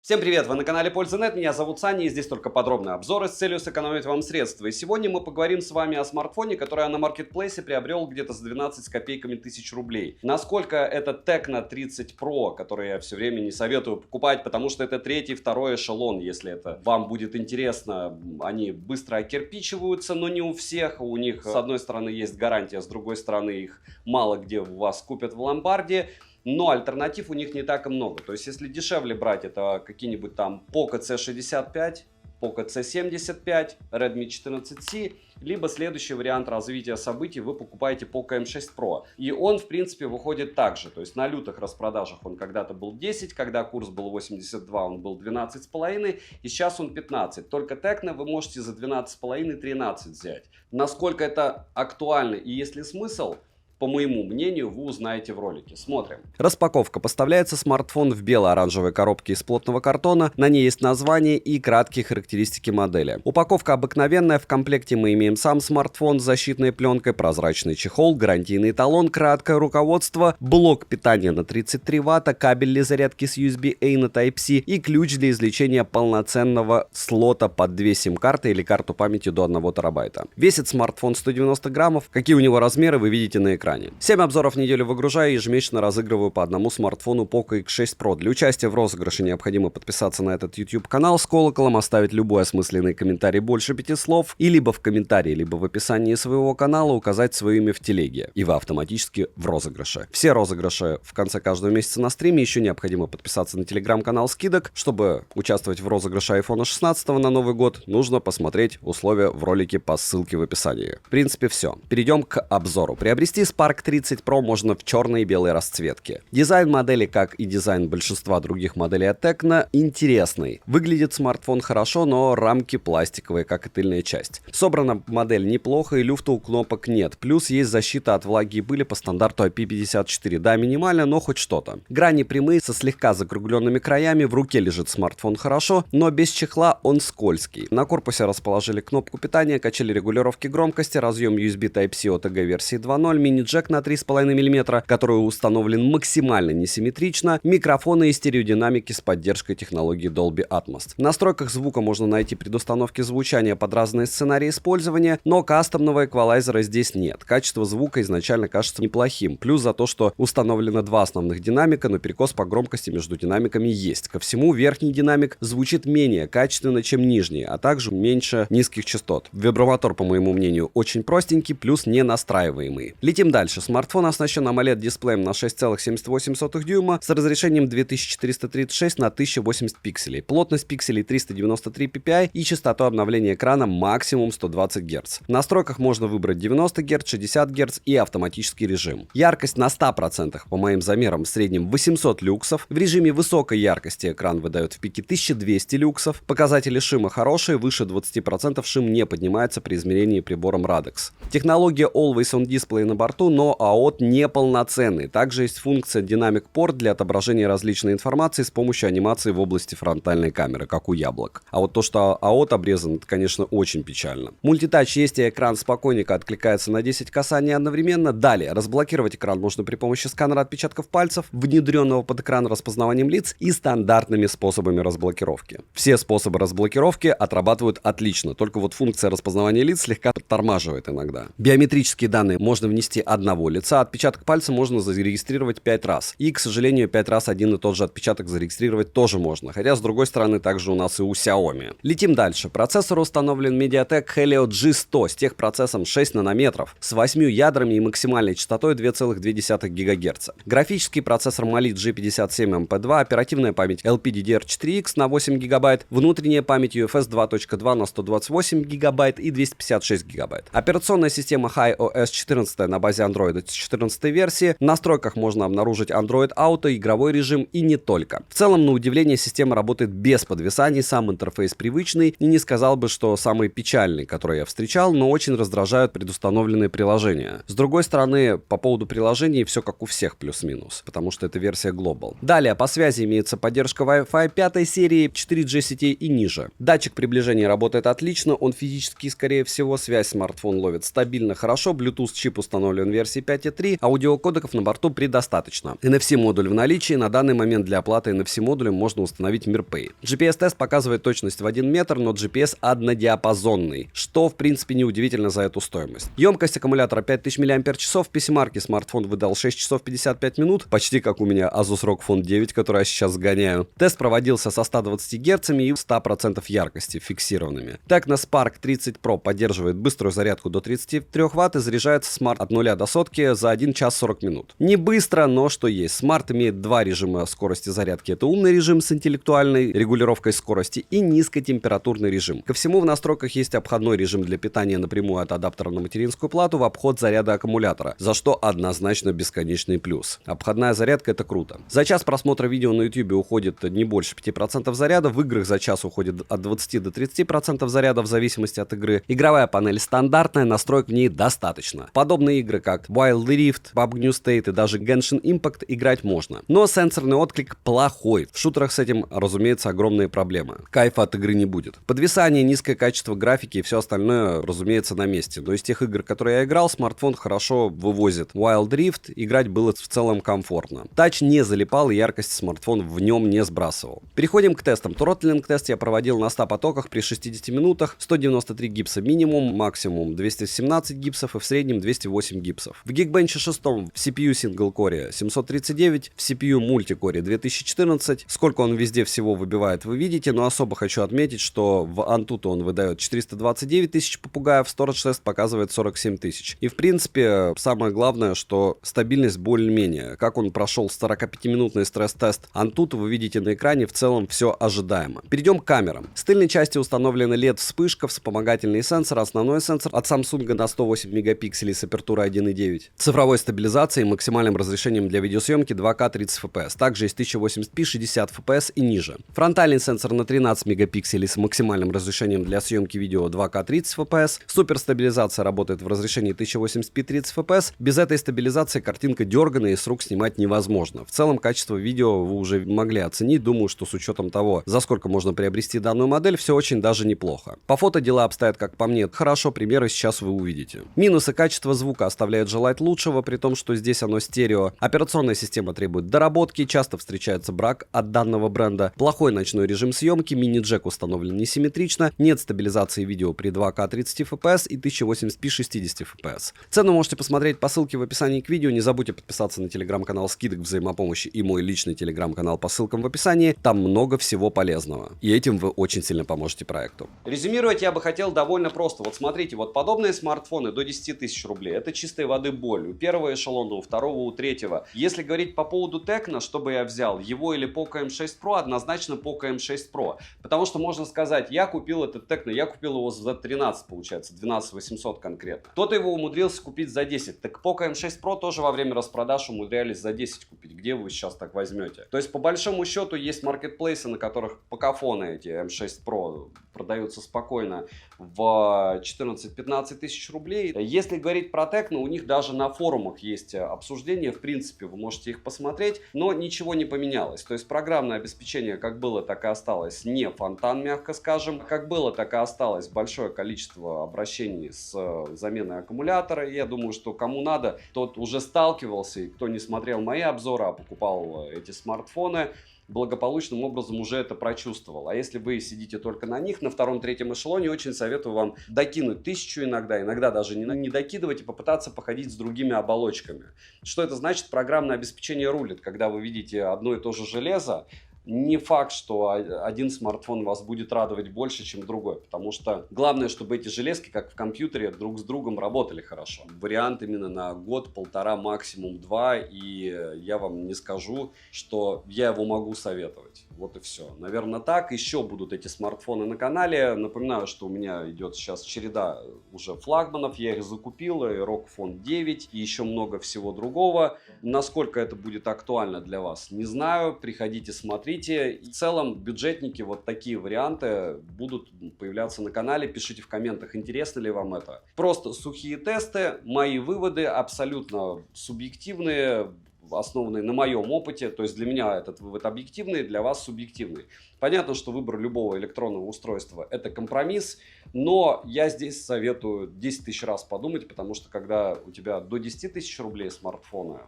Всем привет! Вы на канале Польза.нет, меня зовут Саня, и здесь только подробные обзоры с целью сэкономить вам средства. И сегодня мы поговорим с вами о смартфоне, который я на маркетплейсе приобрел где-то за 12 с копейками тысяч рублей. Насколько это Tecno 30 Pro, который я все время не советую покупать, потому что это третий, второй эшелон, если это вам будет интересно. Они быстро окирпичиваются, но не у всех. У них с одной стороны есть гарантия, с другой стороны их мало где у вас купят в ломбарде. Но альтернатив у них не так и много. То есть, если дешевле брать, это какие-нибудь там Poco C65, Poco C75, Redmi 14C, либо следующий вариант развития событий, вы покупаете Poco M6 Pro. И он, в принципе, выходит так же. То есть, на лютых распродажах он когда-то был 10, когда курс был 82, он был 12,5, и сейчас он 15. Только Tecno вы можете за 12,5-13 взять. Насколько это актуально и есть ли смысл? По моему мнению, вы узнаете в ролике. Смотрим. Распаковка. Поставляется смартфон в бело-оранжевой коробке из плотного картона. На ней есть название и краткие характеристики модели. Упаковка обыкновенная. В комплекте мы имеем сам смартфон с защитной пленкой, прозрачный чехол, гарантийный талон, краткое руководство, блок питания на 33 Вт, кабель для зарядки с USB-A на Type-C и ключ для извлечения полноценного слота под 2 сим-карты или карту памяти до 1 терабайта. Весит смартфон 190 граммов. Какие у него размеры, вы видите на экране. 7 обзоров в неделю выгружаю и ежемесячно разыгрываю по одному смартфону Poco X6 Pro. Для участия в розыгрыше необходимо подписаться на этот YouTube канал с колоколом, оставить любой осмысленный комментарий больше 5 слов и либо в комментарии, либо в описании своего канала указать свое имя в телеге, и вы автоматически в розыгрыше. Все розыгрыши в конце каждого месяца на стриме. Еще необходимо подписаться на телеграм-канал скидок. Чтобы участвовать в розыгрыше iPhone 16 на Новый год, нужно посмотреть условия в ролике по ссылке в описании. В принципе, все. Перейдем к обзору. Приобрести Spark 30 Pro можно в черной и белой расцветке. Дизайн модели, как и дизайн большинства других моделей от Tecno, интересный. Выглядит смартфон хорошо, но рамки пластиковые, как и тыльная часть. Собрана модель неплохо, и люфта у кнопок нет. Плюс есть защита от влаги и пыли по стандарту IP54. Да, минимально, но хоть что-то. Грани прямые, со слегка закругленными краями. В руке лежит смартфон хорошо, но без чехла он скользкий. На корпусе расположили кнопку питания, качели регулировки громкости, разъем USB Type-C OTG версии 2.0, мини-джек на 3,5 мм, который установлен максимально несимметрично, микрофоны и стереодинамики с поддержкой технологии Dolby Atmos. В настройках звука можно найти предустановки звучания под разные сценарии использования, но кастомного эквалайзера здесь нет. Качество звука изначально кажется неплохим, плюс за то, что установлено 2 основных динамика, но перекос по громкости между динамиками есть. Ко всему, верхний динамик звучит менее качественно, чем нижний, а также меньше низких частот. Вибромотор, по моему мнению, очень простенький, плюс не настраиваемый. Летим дальше. Смартфон оснащен AMOLED-дисплеем на 6,78 дюйма с разрешением 2436 на 1080 пикселей, плотность пикселей 393 ppi и частоту обновления экрана максимум 120 Гц. В настройках можно выбрать 90 Гц, 60 Гц и автоматический режим. Яркость на 100%, по моим замерам, в среднем 800 люксов. В режиме высокой яркости экран выдает в пике 1200 люксов. Показатели шима хорошие, выше 20% шим не поднимается при измерении прибором Radex. Технология Always On Display на борту, но AOT неполноценный. Также есть функция Dynamic Port для отображения различной информации с помощью анимации в области фронтальной камеры, как у яблок. А вот то, что AOT обрезан, это, конечно, очень печально. Мультитач есть, и экран спокойненько откликается на 10 касаний одновременно. Далее, разблокировать экран можно при помощи сканера отпечатков пальцев, внедренного под экран распознаванием лиц и стандартными способами разблокировки. Все способы разблокировки отрабатывают отлично, только вот функция распознавания лиц слегка подтормаживает иногда. Биометрические данные можно внести одного лица, отпечаток пальца можно зарегистрировать 5 раз. И, к сожалению, 5 раз один и тот же отпечаток зарегистрировать тоже можно, хотя, с другой стороны, также у нас и у Xiaomi. Летим дальше. Процессор установлен MediaTek Helio G100 с техпроцессом 6 нанометров, с 8 ядрами и максимальной частотой 2,2 ГГц. Графический процессор Mali G57 MP2, оперативная память LPDDR4X на 8 ГБ, внутренняя память UFS 2.2 на 128 ГБ и 256 ГБ. Операционная система HiOS 14 на базе Android 14 версии. В настройках можно обнаружить Android Auto, игровой режим и не только. В целом, на удивление, система работает без подвисаний, сам интерфейс привычный, и не сказал бы, что самый печальный, который я встречал, но очень раздражают предустановленные приложения. С другой стороны, по поводу приложений все как у всех плюс-минус, потому что это версия Global. Далее, по связи имеется поддержка Wi-Fi 5 серии, 4G сетей и ниже. Датчик приближения работает отлично, он физически, скорее всего, связь смартфон ловит стабильно хорошо, Bluetooth чип установлен версии 5.3, аудиокодеков на борту предостаточно. NFC-модуль в наличии, на данный момент для оплаты NFC-модулем можно установить MirPay. GPS-тест показывает точность в 1 метр, но GPS однодиапазонный, что в принципе неудивительно за эту стоимость. Емкость аккумулятора 5000 мАч, в PC-марке смартфон выдал 6 часов 55 минут, почти как у меня Asus ROG Phone 9, который я сейчас сгоняю. Тест проводился со 120 Гц и 100% яркости фиксированными. Tecno Spark 30 Pro поддерживает быструю зарядку до 33 Вт и заряжается смарт от 0 до сотки за 1 час 40 минут. Не быстро, но что есть. Смарт имеет два режима скорости зарядки. Это умный режим с интеллектуальной регулировкой скорости и низкотемпературный режим. Ко всему в настройках есть обходной режим для питания напрямую от адаптера на материнскую плату в обход заряда аккумулятора, за что однозначно бесконечный плюс. Обходная зарядка — это круто. За час просмотра видео на YouTube уходит не больше 5% заряда, в играх за час уходит от 20 до 30% заряда в зависимости от игры. Игровая панель стандартная, настроек в ней достаточно. Подобные игры, как Wild Rift, PUBG New State и даже Genshin Impact играть можно. Но сенсорный отклик плохой. В шутерах с этим, разумеется, огромные проблемы. Кайфа от игры не будет. Подвисание, низкое качество графики и все остальное, разумеется, на месте. Но из тех игр, которые я играл, смартфон хорошо вывозит. Wild Rift играть было в целом комфортно. Тач не залипал и яркость смартфон в нем не сбрасывал. Переходим к тестам. Throttling тест я проводил на 100 потоках при 60 минутах, 193 гипса минимум, максимум 217 гипсов и в среднем 208 гипсов. В Geekbench 6 в CPU Single Core 739, в CPU Multicore 2014. Сколько он везде всего выбивает, вы видите, но особо хочу отметить, что в Antutu он выдает 429 тысяч попугаев, Storage Test показывает 47 тысяч. И в принципе, самое главное, что стабильность более-менее. Как он прошел 45-минутный стресс-тест Antutu, вы видите на экране, в целом все ожидаемо. Перейдем к камерам. С тыльной части установлена LED-вспышка, вспомогательный сенсор, основной сенсор от Samsung на 108 мегапикселей с апертурой 1.9. Цифровой стабилизацией и максимальным разрешением для видеосъемки 2К 30 FPS. Также есть 1080p 60 FPS и ниже. Фронтальный сенсор на 13 мегапикселей с максимальным разрешением для съемки видео 2К 30 FPS. Суперстабилизация работает в разрешении 1080p 30 FPS. Без этой стабилизации картинка дерганая и с рук снимать невозможно. В целом качество видео вы уже могли оценить. Думаю, что с учетом того, за сколько можно приобрести данную модель, все очень даже неплохо. По фото дела обстоят, как по мне, хорошо, примеры сейчас вы увидите. Минусы: качество звука оставляет желать лучшего, при том, что здесь оно стерео. Операционная система требует доработки, часто встречается брак от данного бренда. Плохой ночной режим съемки, мини-джек установлен несимметрично, нет стабилизации видео при 2К 30 FPS и 1080p 60 FPS. Цену можете посмотреть по ссылке в описании к видео. Не забудьте подписаться на телеграм-канал скидок взаимопомощи и мой личный телеграм-канал по ссылкам в описании. Там много всего полезного. И этим вы очень сильно поможете проекту. Резюмировать я бы хотел довольно просто. Вот смотрите, вот подобные смартфоны до 10 тысяч рублей. Это чистой воды боль. У первого эшелона, у второго, у третьего. Если говорить по поводу Tecno, что бы я взял, его или Poco M6 Pro, однозначно Poco M6 Pro. Потому что можно сказать, я купил этот Tecno, я купил его за 13, получается, 12 800 конкретно. Кто-то его умудрился купить за 10. Так Poco M6 Pro тоже во время распродаж умудрялись за 10 купить. Где вы сейчас так возьмете? То есть по большому счету есть маркетплейсы, на которых покафоны эти M6 Pro продаются спокойно в 14-15 тысяч рублей. Если говорить про Tecno, у них даже на форумах есть обсуждения, в принципе, вы можете их посмотреть, но ничего не поменялось. То есть программное обеспечение как было, так и осталось не фонтан, мягко скажем. Как было, так и осталось большое количество обращений с заменой аккумулятора. И я думаю, что кому надо, тот уже сталкивался, и кто не смотрел мои обзоры, а покупал эти смартфоны, благополучным образом уже это прочувствовал. А если вы сидите только на них, на втором-третьем эшелоне, очень советую вам докинуть 1000 иногда даже не докидывать и попытаться походить с другими оболочками. Что это значит? Программное обеспечение рулит. Когда вы видите одно и то же железо, не факт, что один смартфон вас будет радовать больше, чем другой, потому что главное, чтобы эти железки, как в компьютере, друг с другом работали хорошо. Вариант именно на год, полтора, максимум 2, и я вам не скажу, что я его могу советовать. Вот и все. Наверное, так. Еще будут эти смартфоны на канале. Напоминаю, что у меня идет сейчас череда уже флагманов. Я их закупил. И ROG Phone 9 и еще много всего другого. Насколько это будет актуально для вас, не знаю. Приходите, смотрите. В целом, бюджетники, вот такие варианты будут появляться на канале. Пишите в комментах, интересно ли вам это. Просто сухие тесты. Мои выводы абсолютно субъективные. основанный на моем опыте. То есть для меня этот вывод объективный, для вас субъективный. Понятно, что выбор любого электронного устройства – это компромисс, но я здесь советую 10 тысяч раз подумать, потому что когда у тебя до 10 тысяч рублей смартфона,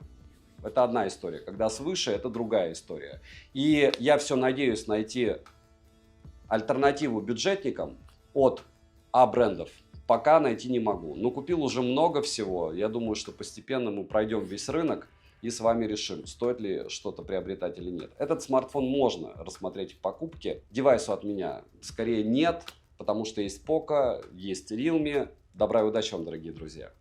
это одна история, когда свыше – это другая история. И я все надеюсь найти альтернативу бюджетникам от А-брендов. Пока найти не могу. Но купил уже много всего. Я думаю, что постепенно мы пройдем весь рынок и с вами решим, стоит ли что-то приобретать или нет. Этот смартфон можно рассмотреть в покупке. Девайсу от меня скорее нет, потому что есть Poco, есть Realme. Добра и удачи вам, дорогие друзья.